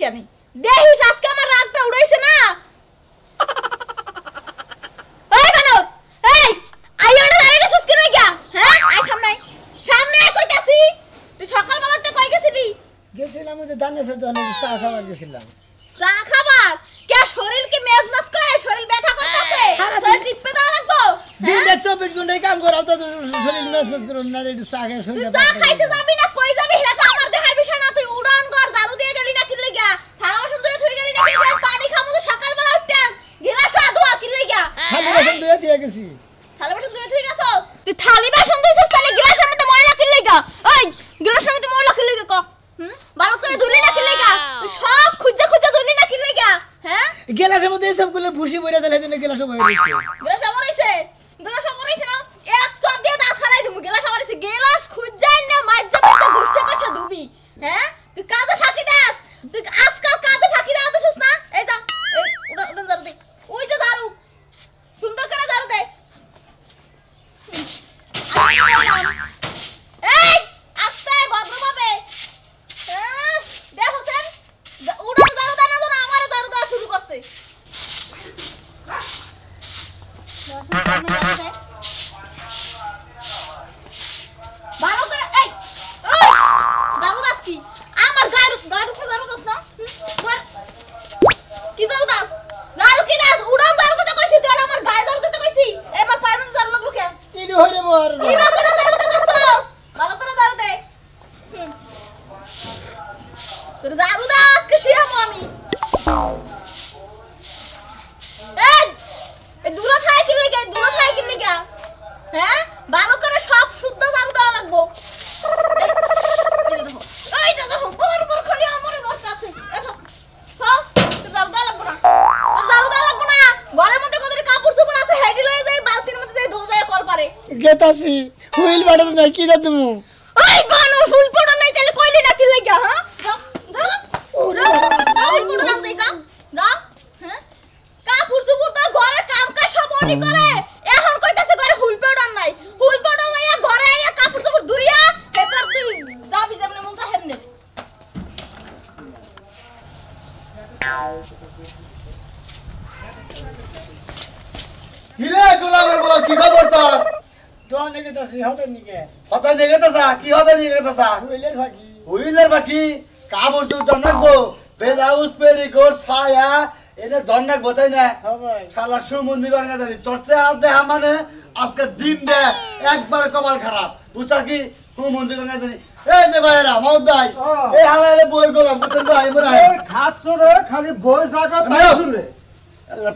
কেন দেখিস আজকে আমার রাগটা উড়াইছে না ওই বানর এই আইয়া না আরে সুস্কি না গিয়া হ্যাঁ আই সামনে সামনে কইতাছি তুই সকাল বেলাটা কই গেছিলি গেছিলাম ওই যে দানেশের দোকানে চা খাবার গেছিলাম চা খাবার কে শরীর কি মেজমাস করে শরীর ব্যথা করতেছে শরীর টিপে দাও লাগবো দিনে 24 ঘন্টায় কাম করাও তো শরীর মেজমেজ করে না একটু চা খেয়ে শরীর চা খাইতে যাবি না কই যাবি এটা তো আমার দেহার বিষয় না তুই উড়ান কর দারু দিয়ে গেলি না কি লাগা থালা বাসন ধুয়ে থই গেলি না কি পানি খামু তো সকাল বেলা উঠতে গিলাস ধোয়া কি লাগা থালি বাসন ধুয়ে দিয়ে গেছি থালা বাসন ধুয়ে থই গেছস তুই থালি বাসন ধুইছস তাহলে গ্লাসের মধ্যে ময়লা কি লাগা ওই গ্লাসের মধ্যে ময়লা কি লাগা ক ভালো করে ধুলি না কি লাগা তুই সব খুঁজে খুঁজে ধুলি না কি লাগা হ্যাঁ গেলাসের মধ্যে সবগুলো ভুসি বইরা দিলে জন্য গেলাস বই রইছে গেলাস বরাইছে না এক চপ দিয়ে দাঁত ফালাই দিমু গেলাস বরাইছে গেলাস খুঁজাই না মাইজা মাইজা দুষ্টে কষা দুবি হ্যাঁ তুই কাজে ফাঁকি দাস তুই আজকাল কাজে ফাঁকি দাও দিছস না এই যা এই উড়ান দারু দে ওই যে দারু সুন্দর করে দারু দে এই আস্তে ভদ্রভাবে দেখো সেন উড়ান দারু দানা দানা আমারে দারু দেওয়া শুরু করছে ভালো করে এই দারু দাস কি আমার গায়ের উপর দারু দাস না কি দারু দাস দারু কি দাস উড়ান দারু দিতে কইছি তুই আমার গায়ে দারু দিতে কইছি এবার পারবেন দারু লাগলো কে ইডি হইরে মোর এবার করে দারু দিতে দাস ভালো করে দারু দে তোর দারু দাস কে শিয়ামু আমি এই দূরে থাই কি লাগা হ্যাঁ ভালো করে সব শুদ্ধ দারু দেওয়া লাগবো এই দেখো বড় বড় খালি আমারে বসে আছে এসো হ্যাঁ তোর দারু দেওয়া লাগবো না ঘরের মধ্যে কতটি কাপড় চোপড় আছে হেডি লয়ে যাই বালতির মধ্যে যাই ধোয়া যায় কল পারে গেতাছি হুইল বাড়া নাই কি দা তুমি ওই বানু ফুল পড়া নাই তাহলে কইলি না কি লাগা হ্যাঁ যা হুইল পড়া নাম যাই যা হ্যাঁ কাপড় চোপড় তো ঘরের কাম কাজ সব উনি করে এখন কইতাছে ঘরে হুইল পড়া নাই ঘরে আইয়া কাপড় চোপড় ধুইয়া এবার তুই যাবি যেমনে মন চায় হেমনে হিরে গোলামের বউ কি খবর তোর দোকানে গেতাছি হতে নিকে কথা নেগেতাছা কি হবে নেগেতাছা হুইলের বাকি কাপড় তো দন্নাকবো ব্লাউজ পেরিকোট ছায়া এটা দন্নাকবো তাই না শালা সুমন্দি করে না জানি তোর চেয়ে আর দেখা মানে আজকে দিন দে একবার কপাল খারাপ বুঝছা কি সুমন্দি করে না জানি এই যে ভাইরা মাউদাই এই হালালে বই গোলাম বুঝছেন ভাই মোরা খাচ্ছ রে খালি বই জায়গা তাই শুনে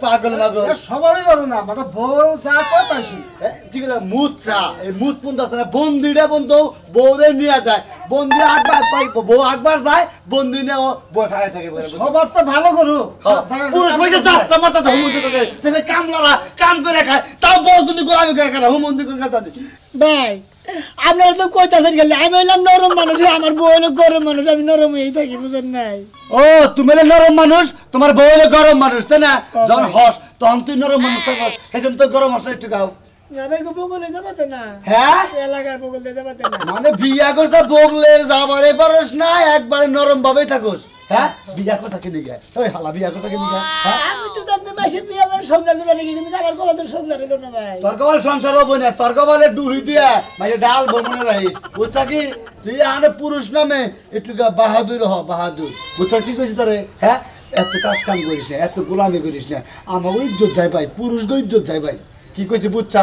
পাগল পাগল সবারই বলো না মানে বউ যা কয় তাই শুনে ঠিক আছে মুত্রা এই মুত পন্থা আছে না বন্দিটা বন্ধু বউরে নিয়ে যায় বন্দি একবার বউ একবার যায় বন্দি নিয়ে ও বই খাড়াই থাকে সবার তো ভালো করু পুরুষ পয়সা যাত্রা মারতা তো হুমন্দি করে সে কামলারা কাম করে খায় তাও বউ কিন্তু গোলামি করে খায় হুমন্দি করে খায় ভাই আপনারা তো কইতাছেন গেলে আমি হইলাম নরম মানুষ আমার বউ হলো গরম মানুষ আমি নরম হয়েই থাকি বুঝেন নাই ও তুমি হলে নরম মানুষ তোমার বউ হলে গরম মানুষ তাই না যখন হস তখন তুই নরম মানুষ থাকস সেজন্য তো গরম হস একটু গাও বগলে যাবাতে না হ্যাঁ এলাকার বগলে যাবাতে না মানে বিয়া করছ বগলে যাবারে পারস না একবারে নরম ভাবেই থাকস হ্যাঁ বিয়া কথা কিনে গে ওই হালা বিয়া কথা কিনে গে আমি তো জানতে মাসে বিয়া করে সংসার দিবা নাকি কিন্তু আমার কপাল তো সংসার হলো না ভাই তোর কপাল সংসার হবো না তোর কপালে ডুহি দিয়া মানে ডাল বমনে রহিস বুঝছা কি তুই আনে পুরুষ নামে একটু বাহাদুর হ বাহাদুর বুঝছা কি কইছি তোরে হ্যাঁ এত কাজ কাম করিস না এত গোলামি করিস না আমার ইজ্জত যায় ভাই পুরুষ গো ইজ্জত যায় ভাই কি কইছি বুঝছা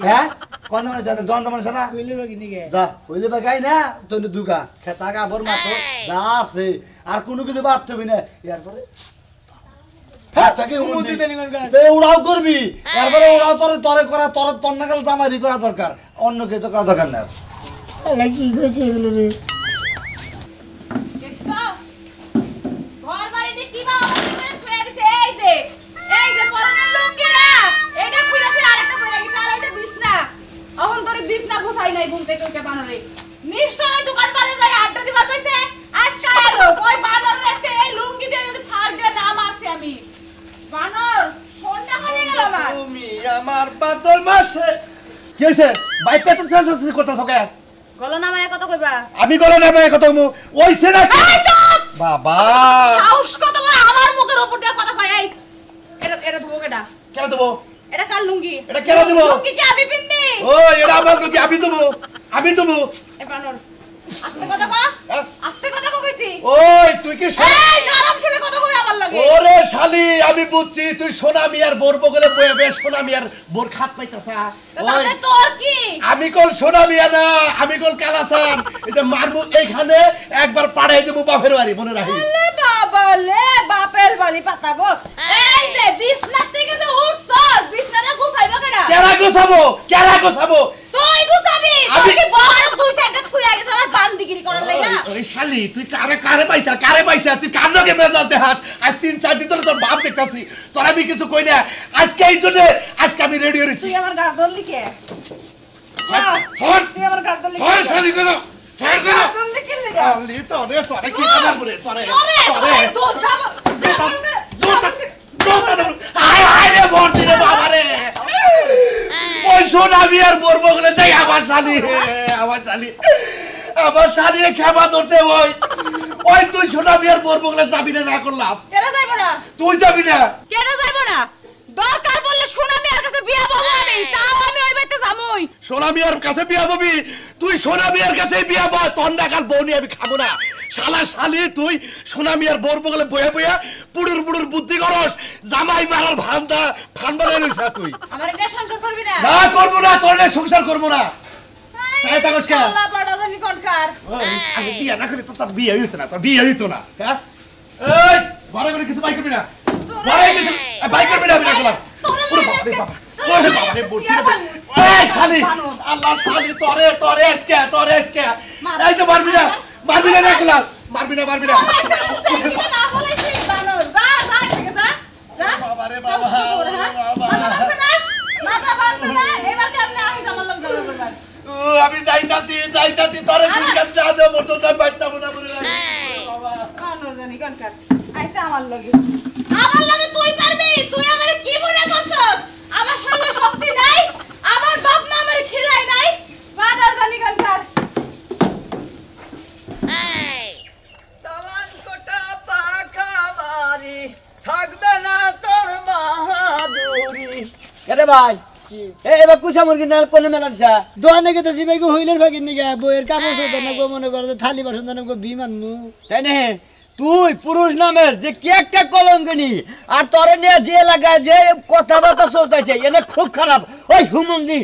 হ্যাঁ কোন মানে জানে দন মানে জানা কইলে বাকি নিকে যা কইলে বাগাই না তোর দুগা খেতা গাবর মাত্র যা আছে আর কোনো কিছু বাদ হবি না এরপরে উড়াও করবি এরপরে উড়াও তোর তরে করা তোর তন্নাকাল জামারি করা দরকার অন্য কেউ তো করা দরকার না কি কইছে এগুলো রে ঘর বাড়িতে কি বা অবস্থা করে দিছে এই যে পরনের লুঙ্গিটা এটা খুলে তুই আরেকটা পরে গিয়ে আর এই যে বিছনা এখন তোরে বিছনা গোছাই নাই ঘুম থেকে উঠে বানরে নিশ্চয় দোকান পারে যাই আড্ডা দিবার কইছে আজকে এলো ওই বানর রেখে এই লুঙ্গি দিয়ে যদি ফাঁস দিয়ে না মারছি আমি বানর ফোনটা করে গেল আমার তুমি আমার বাদর মাসে কি হইছে বাইকটা তো শেষ করতেছ কে গলা নামায় কত কইবা আমি গলা নামায় কত ওইছে না এই চুপ বাবা সাহস কত বড় আমার মুখের উপর দিয়ে কথা কয় এই এটা ধুবো কেডা কেন দেবো এটা কার লুঙ্গি এটা কেন দেব লুঙ্গি কি আমি পিন্নি ও এটা আমার লুঙ্গি আমি দেবো এ বানর আস্তে কথা কয় আস্তে কথা কইছি ওই তুই কি এই নরম শুনে কথা কই আমার লাগে ওরে শালি আমি বুঝছি তুই সোনা মিয়ার বোর বগলে বয়ে বে সোনা মিয়ার বোর খাত পাইতাছা ওই তাতে তোর কি আমি কল সোনা মিয়া না আমি কল কালাসান এই যে মারবো এইখানে একবার পাড়াই দেবো বাপের বাড়ি মনে রাখি লে বাবা লে বাপের বাড়ি পাতাবো এই যে বিছনা থেকে যে উঠছস বিছনাটা গুছাইবা কেরা গোছাবো তুই গুছাবি তুই কি বড় তুই সেটা থুই আগে আমার বান্দিগিরি করার লাগা ওই শালি তুই কারে পাইছা তুই কার লগে মেজাল দেখাস আজ 3-4 দিন ধরে তোর বাপ দেখতাছি তোর আমি কিছু কই না আজকে এই জন্য আজকে আমি রেডি হইছি তুই আমার গাড় ধরলি কে ছাড় তুই আমার গাড় ধরলি ছাড় শালি গুলো ছাড় গুলো ধরলি কি লাগা আলি তোরে কি কামার বলে তোরে আয় রে বর্তি রে বাবা রে ওই সোনা বিয়ার বোর বগলে যাই আমার শালি খেবা ধরছে ওই তুই সোনা বিয়ার বোর বগলে যাবি না করলাম কেন যাইবো না তুই যাবি না কেন যাইবো না দরকার বললে সোনা মিয়ার কাছে বিয়া বলবো আমি তাও আমি ওই বাড়িতে যামই সোনা বিয়ার কাছে বিয়া ববি তুই সোনা বিয়ার কাছে বিয়া বল তন্দাকার বউ নিয়ে আমি খাবো না শালা শালি তুই সোনা মিয়ার বোর বগলে বয়া পুড়ুর বুদ্ধি করস জামাই মারার ফান বানাই রইছ তুই আমার এটা সংসার করবি না না করবো না তোর সংসার করবো না চাই থাকস কে আল্লাহ বড় জানি কোনকার আমি বিয়া না করে তো তোর বিয়ে হইতো না হ্যাঁ এই বড় করে কিছু বাই করবি না বড় কিছু বাই করবি না আমি রাখলাম পুরো বাবা রে বাবা ওরে বাবা রে বুদ্ধি এই শালি আল্লাহ শালি তোরে আজকে এই যে মারবি না রাখলাম মারবি না না বলেছি বানর যা থেকে যা বাবা রে বাবা মাথা বাঁধছে না এবার কেমনে আহিস আমার লোক জড়ো করবার আমি যাইতাছি তোরে শিক্ষা না দে মতো যাই বাইতাম না বলে বাবা বানর জানি কোনকার আইছে আমার লগে তুই পারবি তুই আমারে কি মনে করছস আমার শরীরে শক্তি নাই আমার বাপ মা আমারে খিলাই নাই বানর জানি কোনকার চালান কোটা পাখা বাড়ি থাকবে না তোর বাহাদুরি আরে ভাই এবার কুসা মুরগি নাল কোনে মেলাচ্ছা দোয়ানে গেতে জিবাই গো হইলের ভাগিন নিগা বইয়ের কাপড় চোপড় না গো মনে করো থালি বাসন না গো বিমান মু তাই না তুই পুরুষ নামের যে কি একটা কলঙ্কিনী আর তোরে নিয়ে যে এলাকায় যে কথাবার্তা চলতেছে এনে খুব খারাপ ওই হুমন্দি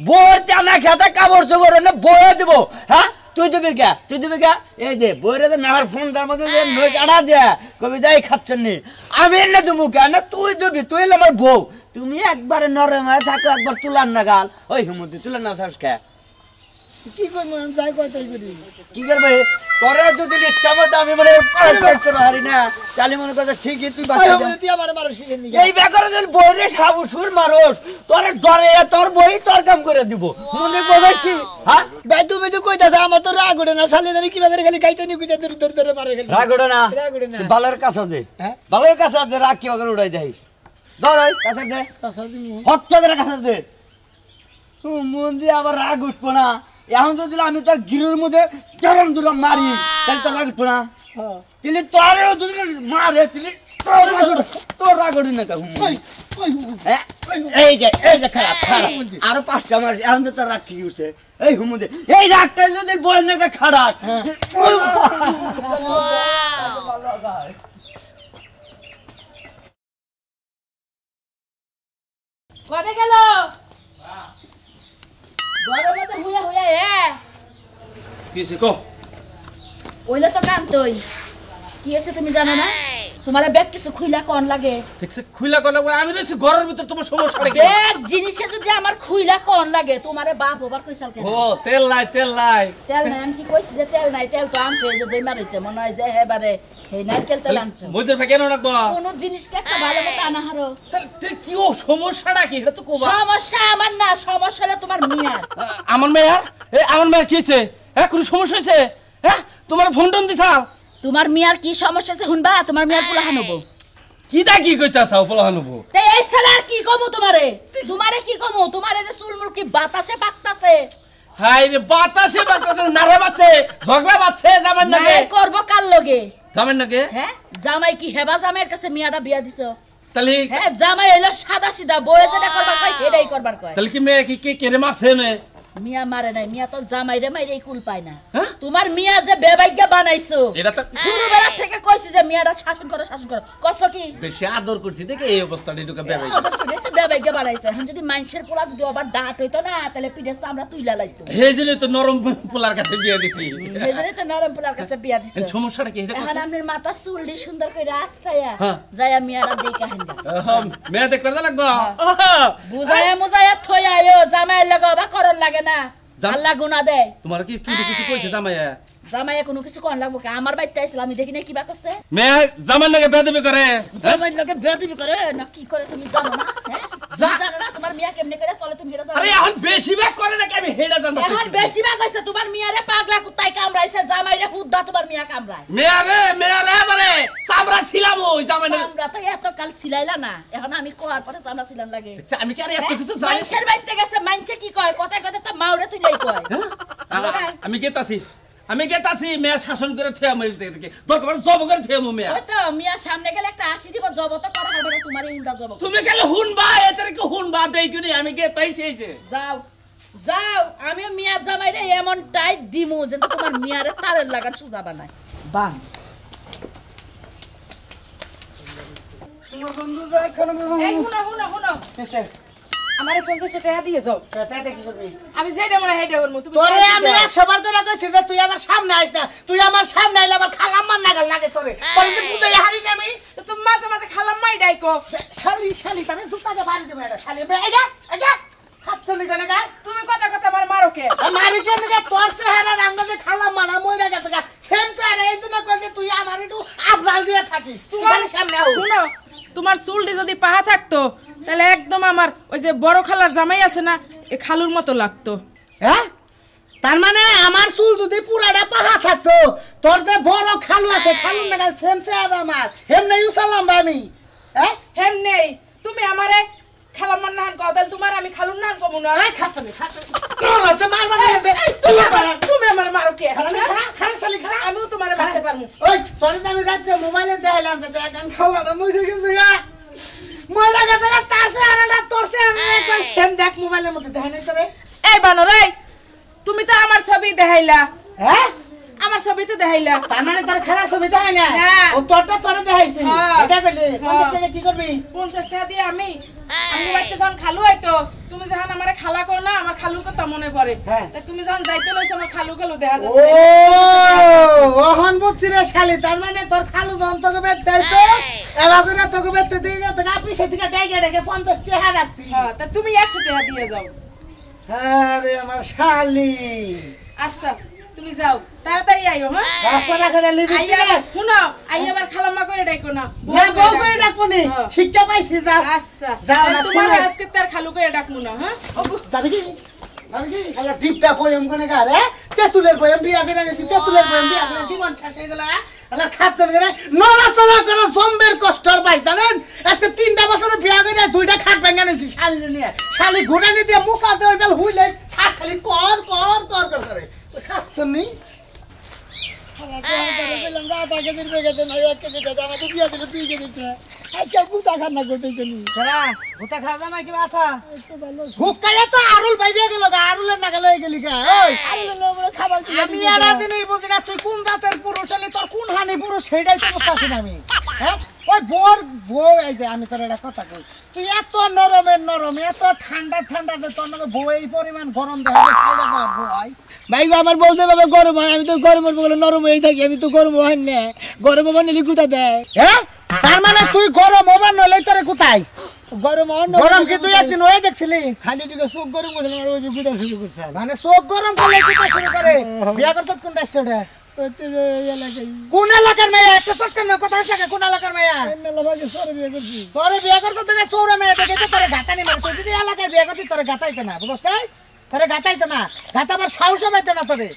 বইয়ের জানা খেতে কাপড় চোপড় এনে বইয়ে দেবো হ্যাঁ তুই দিবি কে এই যে বইরে যে নাহার ফোন তার মধ্যে যে নই কাটা দে কবি যাই খাচ্ছেন নি আমি এনে দেবো কে না তুই দিবি তুই এলে আমার বউ তুমি একবারে নরম হয়ে থাকো একবার তুলার না গাল ওই হুমন্দি তুলার না চাস কে কি করবো যাই কথাই করি কি করবে তোরে যদি ইচ্ছা মতো আমি মানে করতে পারি না তাহলে মনে করছে ঠিকই তুই এই ব্যাপারে যদি বইরে সাবুসুর মারস তোর ডরে তোর বই তোর কাম করে দিব মনে বোঝাস কি হ্যাঁ ভাই তুমি তো কইতাছ আমার তো রাগ ওঠে না শালি জানি কি ব্যাপারে খালি গাইতে নি কইতে ধরে মারে খালি রাগ ওঠে না বালের কাছে দে বালের কাছে দে রাগ কি করে উড়াই যাইস ধর ওই কাছে দে হত্যা করে কাছে দে মন দিয়ে আবার রাগ উঠবো না এখন যদি আমি তোর গিরুর মধ্যে চরম দূরে মারি তাহলে তোর রাগ উঠবো না তিনি তোরও যদি মারে তিনি তোর রাগ উঠি না এই যে খারাপ আরো 5টা মার এখন তো তোর রাগ ঠিক উঠছে এই হুমুদে এই রাগটা যদি বই নাকি খারাপ কোথায় গেল ঘরের মধ্যে হুয়া কিছে কো ওইলে তো কান্তই কি হয়েছে তুমি জানো না তোমার ব্যাগ কিছু খুইলা কোন লাগে দেখছে খুইলা কোন লাগে আমি রইছি ঘরের ভিতর তোমার সমস্যা কি ব্যাগ জিনিসে যদি আমার খুইলা কোন লাগে তোমারে বাপ ওবার কইছাল কেন ও তেল নাই তেল নাই আমি কি কইছি যে তেল নাই তেল তো আনছে যে জইমা রইছে মনে হয় যে এবারে এই নারকেল তেল আনছে মজুর ভাই কেন রাখবো কোন জিনিস কে একটা ভালো মতো আনা হারো তে কি ও সমস্যাটা কি এটা তো কোবা সমস্যা আমার না সমস্যা হলো তোমার মিয়ার আমার মেয়ার আমার মেয়ার কি হইছে কোন সমস্যা হইছে তোমার ফোন টোন দিছাও তোমার মিয়ার কি সমস্যা আছে শুনবা তোমার মিয়ার পোলা হানবো কিটা কি কইতাছাও পোলা হানবো তে এই সালার কি কমু তোমারে কি কমু তোমারে যে চুলমুল কি বাতাসে বাকতাছে হাই রে বাতাসে নারে বাচ্চে ঝগড়া বাচ্চে জামান না করব কাল লগে জামাই নাকি হ্যাঁ জামাই কি হেবা জামাইয়ের কাছে মিয়াটা বিয়া দিছো তাহলে হ্যাঁ জামাই হইলো সাদা সিধা বয়ে যেটা করবার কয় সেটাই করবার কয় তাহলে কি মেয়ে কি কে কেড়ে মারছে নে মিয়া মারে নাই মিয়া তো জামাই রে মাইরে কুল পায় না হ্যাঁ? তোমার মিয়া যে বেবাইজ্ঞ বানাইছো এটা তো ছোটবেলা থেকে কইছি যে মিয়াটা শাসন করো কষ্ট কি বেশি আদর করছি দেখে এই অবস্থাটা ঢুকে বেবাই বেবাইজ্ঞ বানাইছে এখন যদি মানুষের পোলা যদি আবার ডাট হইতো না তাহলে পিঠে চামড়া তুইলা লাগতো এই জন্য তো নরম পোলার কাছে বিয়ে দিছি মেজরে তো নরম পোলার কাছে বিয়া দিছে এই সমস্যাটা কি এটা এখন আপনার মাথা চুলটি সুন্দর করে আছায়া হ্যাঁ। যায়া মিয়ারা দেখা হেন্দা মেয়ে দেখতে লাগবো বুঝায়া মুজায়া থই আয়ো জামাই লাগা বা করন লাগে না আল্লাহ গুনাহ দেয় তোমার কি কি কিছু কইছে জামাইয়া জামাই কোনো কিছু কোন লাগবো কি আমার বাইতে আইছিলাম আমি দেখি না কিবা করছে মেয়ে জামাই নাকি বেদবি করে জামাই লগে বেয়াদবি করে না কি করে তুমি জানো না হ্যাঁ জানো না তোমার মিয়া কেমনে করে চলে তুমি হেডা জানো আরে এখন বেশি ব্যাগ করে নাকি আমি হেডা জানবো এখন বেশি ভাগ হইছে তোমার মিয়ারে পাগলা কুত্তায় কামড়াইছে জামাই রে হুদ্দা তোমার মিয়া কামড়ায় মেয়ারে বলে চামড়া ছিলাম ওই জামাই না আমরা তো এত কাল ছিলাইলা না এখন আমি কোয়ার পরে চামড়া ছিলাম লাগে আমি কি আর এত কিছু জানি মানুষের বাইতে গেছে মানুষে কি কয় কথায় কথায় তো মাউরে তুই কয় আমি গেতাছি মেয়ে শাসন করে থুয়া মই থেকে দরকার জব করে থুয়া মু মেয়া ওই তো মিয়া সামনে গেলে একটা আসি দিব জব তো করা হবে না তোমার এই উল্টা জব তুমি গেলে হুনবা এতে কি হুনবা দেই কিনি আমি গেতাইছি এইছে যাও যাও আমি মিয়া জামাই রে এমন টাইট দিমু যেন তোমার মিয়ারে তারের লাগান সুজা বানাই বান তোমার বন্ধু যায় এখানে এই হুনো আমারে 50 টাকা দিয়ে যাও টাকা কি করবি আমি যেটা মনে হেডে করব তুমি তোরে আমি 100 বার করে কইছি যে তুই আমার সামনে আইস না তুই আমার সামনে আইলে আমার খালাম্মার নাগাল লাগে তোরে তোরে যে বুঝাই হারি না আমি তো তুমি মাঝে মাঝে খালাম মাই ডাইকো শালি তারে দুটাকে বাড়ি দেবে এটা শালি আইগা খাচ্ছলি কেন গা তুমি কথা আমার মারো কে মারি কেন গা তোর চেহারা রাঙ্গাতে খালাম্মা না মইরা গেছে গা সেম চেহারা এই জন্য কইছে তুই আমার একটু আবরাল দিয়ে থাকিস তুই খালি সামনে আও শুনো তোমার চুলটি যদি পাহা থাকতো তাহলে একদম আমার ওই যে বড় খালার জামাই আছে না এ খালুর মতো লাগতো হ্যাঁ তার মানে আমার চুল যদি পুরাটা পাহা থাকতো তোর যে বড় খালু আছে খালুর নাগাল সেম চেহারা আমার হেমনে ইউসালাম আমি হ্যাঁ হেম নেই তুমি আমারে খালাম্মার নাহান কও তাহলে তোমার আমি খালুর নাহান কমু না এই খাচ্ছলি তোর হাতে মারবা না দে তুমি আমার মারো কে খারা শালি খারা আমিও তোমারে মারতে পারমু ওই তোর তো আমি রাজ্যে মোবাইলে দেখাইলাম যে গান খাওয়াটা মরে গেছে গা মরে গেছে গা তার চেহারাটা তোর চেহারা একবার সেম দেখ মোবাইলের মধ্যে দেখাই নাই তোরে এই বানর এই তুমি তো আমার ছবি দেখাইলা হ্যাঁ আমার ছবি তো দেখাইলা তার মানে তোর খেলার ছবি দেখাই না না। ও তোরটা তোরে দেখাইছে হ্যাঁ। এটা বলি হ্যাঁ। 50 টাকা কি করবি 50 টাকা দিয়ে আমি বাড়িতে যখন খালু হইতো তুমি যখন আমারে খালা কও না আমার খালুর কথা মনে পড়ে হ্যাঁ। তা তুমি যখন যাইতে লইছো আমার খালু দেখা ও যাচ্ছে ওহন বুঝছি রে শালি তার মানে তোর খালু যখন তোকে বেদ দেয়তো এবার করে তোকে বেদ দিয়ে তোকে আপনি সেদিকে ডাইকে ডাইকে 50 টাকা রাখতি হ্যাঁ তা তুমি 100 টাকা দিয়ে যাও আরে আমার শালি আচ্ছা তুমি যাও তাড়াতাড়ি আইও হ্যাঁ আপনারা করে লিবি আইয়া শুনো আইয়া আবার খালাম্মা করে ডাইকো না না বউ করে ডাকবনি হ্যাঁ। শিক্ষা পাইছি যা আচ্ছা যাও না, তোমার শোনো। আজকে তার খালু করে ডাকমু না হ্যাঁ যাবি কি আলা টিপটা বয়ম কোনে গারে তেতুলের বয়ম বিয়া করে নিছি তেতুলের বয়ম বিয়া করে জীবন শেষ হয়ে গেল আলা খাচ্ছেন করে নলাচলা করে জম্বের কষ্টর পাই জানেন আজকে 3টা বছরের বিয়া করে 2টা খাট ভাঙা নিছি শালি নিয়ে শালি ঘোড়ানি দিয়ে মুসা দেই বেল হুইলে খাট খালি কর করে খাচ্ছেন নি আলা কর করে গেলাম রাত আগে দিন বেগেতে না এক কেজি দাদা আমাদের দিয়া দিল 2 কেজি আইসা গুতা খানা করতে গেলি কেরা গুতা খাওয়া জামাই কি বাসা হুকাইয়া তো আরুল বাইরে গেল গা আরুলের নাগা লয়ে গেলি গা ওই আরুলের খাবার কি আমি আর দিনই বুঝি না তুই কোন জাতের পুরুষ হলি তোর কোন হানি পুরুষ সেটাই তো বুঝতাছি না আমি হ্যাঁ ওই বউ এই যে আমি তোর একটা কথা কই তুই এত নরম এত ঠান্ডা যে তোর নাকি বউ এই পরিমাণ গরম দেখা যায় খাইলে দেওয়ার ভয় ভাই গো আমার বলতে বাবা গরম হয় আমি তো গরমের বলে নরম হয়ে থাকি আমি তো গরম হয় না গরম হবার নিলে গুতা দেয় হ্যাঁ তার মানে তুই গরম হবার নলে তোরে কোথায় গরম কি তুই একদিন হয়ে দেখছিলি খালি তুই চোখ গরম করছিস আর ওই গুতা শুরু করছিস মানে চোখ গরম করলে গুতা শুরু করে বিয়া করছিস কোন রাষ্ট্রে কোন এলাকার মেয়ে একটা চটকান মেয়ে কথা হচ্ছে কোন এলাকার মেয়ে সরে বিয়া করছিস তোকে সৌরা মেয়ে দেখে তো তোরে ঘাটানি মারছে যদি এলাকায় বিয়া করছিস তোরে ঘাটাইতে না বুঝছ নাই তোরে ঘাটাইতে না ঘাটা আমার সাহস পাইতে না তোরে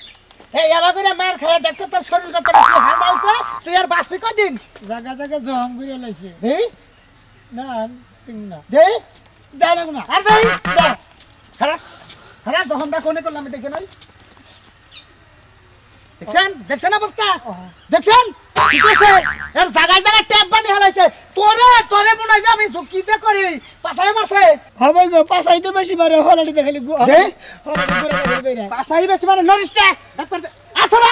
এই আবার করে মার খাইয়া দেখছে তোর শরীর কত কি হালকা হইছে তুই আর বাঁচবি কদিন জায়গা জম করে লাইছে দেই না না দেই দাও না আর দেই দাও খারাপ জমটা কোনে করলাম দেখে নই দেখছেন অবস্থা দেখছেন কি করছে এর জায়গায় জায়গায় ট্যাপ বানি হলাইছে তোরে মনে হয় যে আমি ঝুঁকিতে করি পাছাই মারছে হবে গো পাছাই তো বেশি বারে হলাড়ি দেখালি গো দে হলাড়ি করে দেখালি বেরা পাছাই বেশি মানে নরিসটা আথরা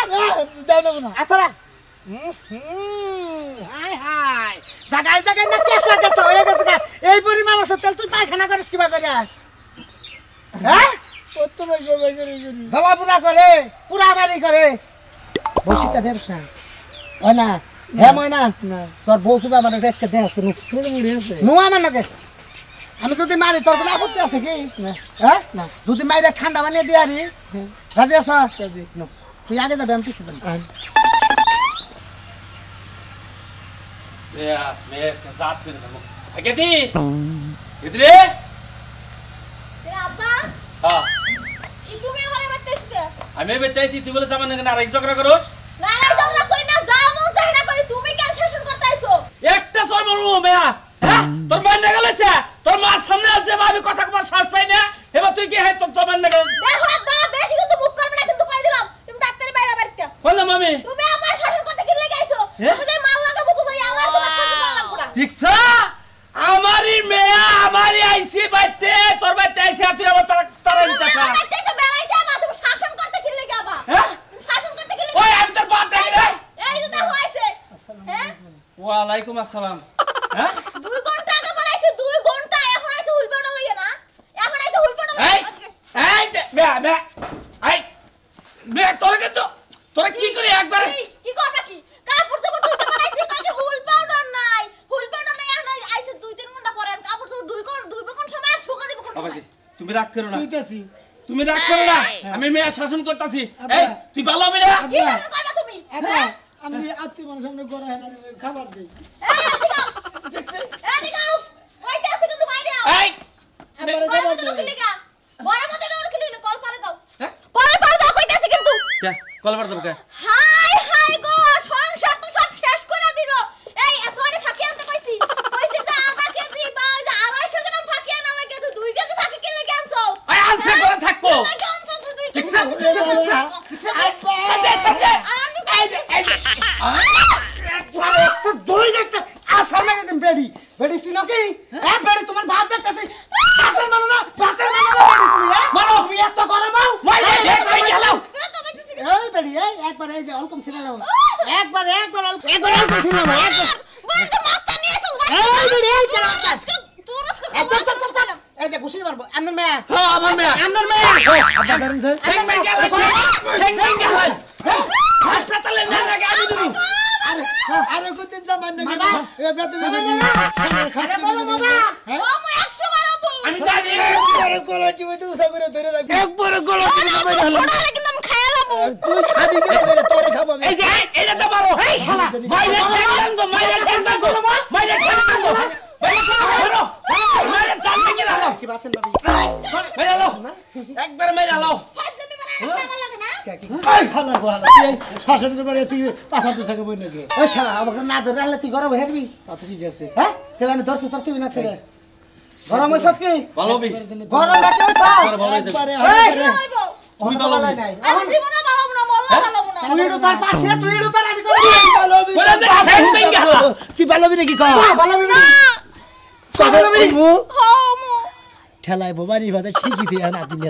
দাও না আথরা হাই হাই জায়গায় জায়গায় না কেসা কেসা হয়ে গেছে গা। এই পরিমাণ আছে তেল তুই পায়খানা করিস কিবা করে হ্যাঁ কত ভাই গো ভাই করে জবা পুরা করে পুরা বাড়ি করে বসিকা দেবস না ওই না হ্যাঁ মই না তোর বউ কিবা মানে রেসকে দে আছে ছোট মুড়ি আছে নো আমার নাকি আমি যদি মারি তোর কোনো আপত্তি আছে কি হ্যাঁ না যদি মাইরে ঠান্ডা বানিয়ে দিয়ে আরি রাজি আছ কাজে নো তুই আগে যাবে আমি পিছিয়ে যাবো জাত করে দেবো গেদি গেদি আব্বা হ্যাঁ তুমি আমারে মারতেছ কে আমি বেতাইছি তুই বলে জামান না আরেক ঝগড়া করস না না ঝগড়া করি না যা মন চাই না করি তুমি কেন শাসন করতে আইছো একটা সর মারবো মেয়া হ্যাঁ তোর মার না গেলেছে তোর মার সামনে আছে আমি কথা কবার সাহস পাই না এবার তুই কি হয় তোর মার না গেল দেখো আব্বা বেশি কিন্তু মুখ করবে না কিন্তু কই দিলাম তুমি ডাক্তারের বাইরে বাইরে বললাম আমি তুমি আমার শাসন করতে কি লেগে আইছো হ্যাঁ? তুমি মাল লাগাবো তো আমার তোমার শাসন করা লাগবে না ঠিকছা আমারই মেয়া আমারই আইছি বাইতে তোর বাইতে আইছি আর তুই আমার তারা দিতাছা মারতেছ বেলাই যা মা তুমি শাসন করতে কি লেগে আবা হ্যাঁ তুমি শাসন করতে কি ওই লেগে আমি তোর বাপ ডাকি রে এই যে দেখো আইছে হ্যাঁ ওয়ালাইকুম আসসালাম হ্যাঁ 2 ঘন্টা আগে পড়াইছে 2 ঘন্টা এখন আইছে হুলপাটা লইয়া না এখন আইছে হুলপাটা এই লইয়া এই মেয়া মেয়া এই মেয়া তোর কে তো তোরা কি করে একবার কি করবা কি কাপড় চোপড় ধুইতে পড়াইছে কই হুল পাউডার নাই এখন আইছে 2-3 ঘন্টা পরে কাপড় চোপড় ধুইবে কোন সময় আর শুকা দিব কোন সময় বাবাজি তুমি রাগ করো না তুইতাছি তুমি রাগ করো না আমি মেয়া শাসন করতেছি এই তুই ভালো হবে না কি শাসন করবা তুমি আপা আমি আত্মীয় মানুষ সামনে করে খাবার দেই এই এদিকে কইতে আছে কিন্তু বাইরে আও এই গরম মধ্যে ঢুকলি কা গরম মধ্যে ঢুকলি কল পারে দাও হ্যাঁ? কল পারে দাও কইতে আছে কিন্তু কে কলবার দেবো কে হাই হাই গো সংসার তো সব শেষ করে দিল এই এতখানি ফাঁকি আনতে কইছি যে আধা কেজি বা ওই যে 250 গ্রাম ফাঁকি আনা লাগে তুই 2 কেজি ফাঁকি কিনলে কি আনছো এই আনছে করে থাকবো লাগে আনছো তুই 2 কেজি দুই একটা আসার লাগে তুমি বেড়ি বেড়ি চিনো কি হ্যাঁ বেড়ি তোমার ভাব দেখতেছি বাচ্চার মানো না বেড়ি তুমি হ্যাঁ মানো। তুমি এত গরম হও এই বেড়ি এই একবার এই যে অলকম ছিল নাও একবার অলকম ছিল নাও এই বেড়ি এই এই যে খুশি মারবো আন্দর মেয়া হ্যাঁ আমার মেয়া আন্দর মেয়া আপা ধরেন স্যার ঠ্যাং গেল হাসপাতালে না লাগে আমি দেবো আরে কোনদিন জামান না বাবা। এ বেতে বেতে আরে বলো বাবা আমি জানি আরে গলা চিবতে উসা করে ধরে রাখ একবার গলা চিবতে বাইরে হলো তুই খাবি কি করে তোরে খাবো আমি এই যে এইটা তো মারো এই শালা মাইরে ঠ্যাং দাও মাইরে ঠ্যাং দাও মাইরে জানবে কি লাও কি বাসেন বাবি মাইরে লাও একবার মাইরে লাও এই খালা বলা তুই শাসন করবার তুই পাছা তো সাকে বই নাকি ওই শালা আমাকে না ধরে রাখলে তুই গরম হেরবি আচ্ছা ঠিক আছে হ্যাঁ তাহলে আমি ধরছি না ছেড়ে গরম হইছ কি ভালো বি গরম রাখি হইছ একবারে তুই ভালো বি নাই তুই তার পাশে তুই তার আমি করব ভালো হবি বলে দে ঠ্যাং গেল তুই ভালো হবি নাকি কও ভালো বিনি কথা বলবো ঠেলায় বোবারি ভাতে ঠিকই তুই না দিন